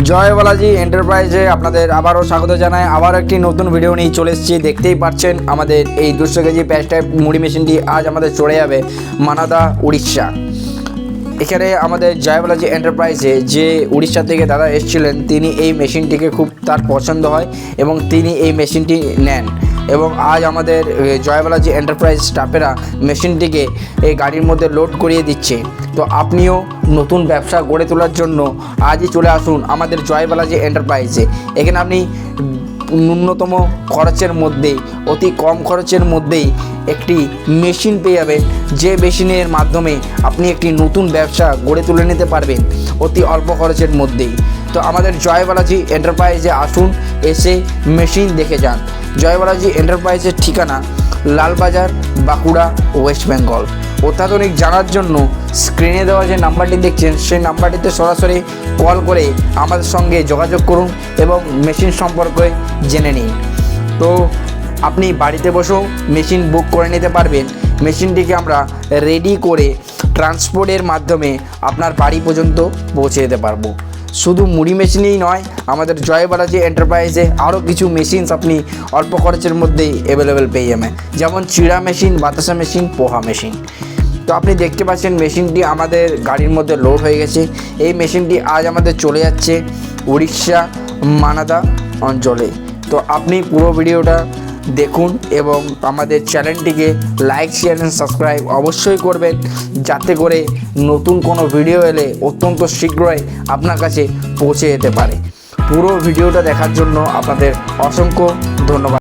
জয় বালাজি এন্টারপ্রাইজে আপনাদের আবারও স্বাগত জানাই। আবার একটি নতুন ভিডিও নিয়ে চলে এসেছি। দেখতেই পাচ্ছেন আমাদের এই 200 কেজি প্যাচ টাইপ মুড়ি মেশিনটি আজ আমাদের চলে যাবে মানাদা, উড়িষ্যা। এখানে আমাদের জয় বালাজি এন্টারপ্রাইজে যে উড়িষ্যা থেকে দাদা এসেছিলেন, তিনি এই মেশিনটিকে খুব তার পছন্দ হয় এবং তিনি এই মেশিনটি নেন এবং আজ আমাদের জয় বালাজি এন্টারপ্রাইজ স্টাফেরা মেশিনটিকে এই গাড়ির মধ্যে লোড করিয়ে দিচ্ছে। তো আপনিও নতুন ব্যবসা গড়ে তোলার জন্য আজই চলে আসুন আমাদের জয় বালাজি এন্টারপ্রাইজে। এখানে আপনি ন্যূনতম খরচের মধ্যেই, অতি কম খরচের মধ্যেই একটি মেশিন পেয়ে যাবেন, যে মেশিনের মাধ্যমে আপনি একটি নতুন ব্যবসা গড়ে তুলে নিতে পারবেন অতি অল্প খরচের মধ্যেই। তো আমাদের জয় বালাজি এন্টারপ্রাইজে আসুন, এসে মেশিন দেখে যান। জয় বালাজি এন্টারপ্রাইজের ঠিকানা লালবাজার, বাঁকুড়া, ওয়েস্ট বেঙ্গল। অত্যাধুনিক জানার জন্য স্ক্রিনে দেওয়া যে নাম্বারটি দেখছেন সেই নাম্বারটিতে সরাসরি কল করে আমাদের সঙ্গে যোগাযোগ করুন এবং মেশিন সম্পর্কে জেনে নিন। তো আপনি বাড়িতে বসেও মেশিন বুক করে নিতে পারবেন। মেশিনটিকে আমরা রেডি করে ট্রান্সপোর্টের মাধ্যমে আপনার বাড়ি পর্যন্ত পৌঁছে দিতে পারবো। শুধু মুড়ি মেশিনই নয়, আমাদের জয় বালাজি এন্টারপ্রাইজে আরও কিছু মেশিনস আপনি অল্প খরচের মধ্যেই অ্যাভেলেবেল পেয়ে যাবেন, যেমন চিড়া মেশিন, বাতাসা মেশিন, পোহা মেশিন। তো আপনি দেখতে পাচ্ছেন মেশিনটি আমাদের গাড়ির মধ্যে লোড হয়ে গেছে। এই মেশিনটি আজ আমাদের চলে যাচ্ছে উড়িষ্যা মানাদা অঞ্চলে। তো আপনি পুরো ভিডিওটা দেখুন এবং আমাদের চ্যানেলটিকে লাইক, শেয়ার এবং সাবস্ক্রাইব অবশ্যই করবেন, যাতে করে নতুন কোনো ভিডিও এলে অত্যন্ত শীঘ্রই আপনার কাছে পৌঁছে যেতে পারে। পুরো ভিডিওটা দেখার জন্য আপনাদের অসংখ্য ধন্যবাদ।